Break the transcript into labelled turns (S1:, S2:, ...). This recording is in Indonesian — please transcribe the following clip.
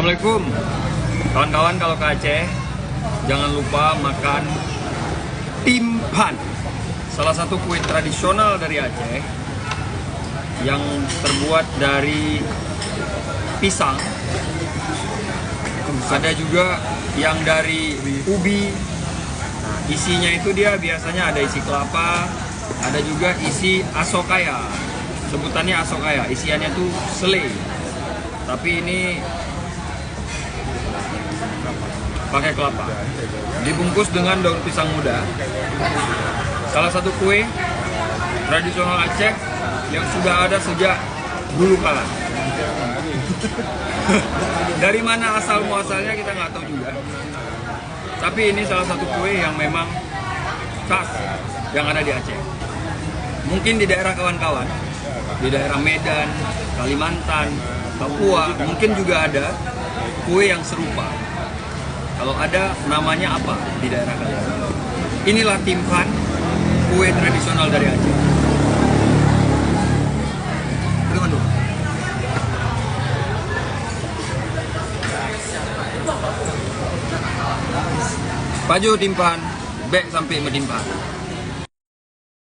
S1: Assalamualaikum kawan-kawan, kalau ke Aceh jangan lupa makan timpan, salah satu kue tradisional dari Aceh yang terbuat dari pisang. Ada juga yang dari ubi. Nah, isinya itu dia biasanya ada isi kelapa, ada juga isi asokaya. Sebutannya asokaya, isiannya tuh selai. Tapi ini pakai kelapa, dibungkus dengan daun pisang muda. Salah satu kue tradisional Aceh yang sudah ada sejak dulu kala. Dari mana asal muasalnya kita nggak tahu juga. Tapi ini salah satu kue yang memang khas yang ada di Aceh. Mungkin di daerah kawan-kawan, di daerah Medan, Kalimantan, Papua, mungkin juga ada kue yang serupa. Kalau ada, namanya apa di daerah kalian? Inilah timpan, kue tradisional dari Aceh. Teman dulu. Paju timpan, bek sampai medimpan.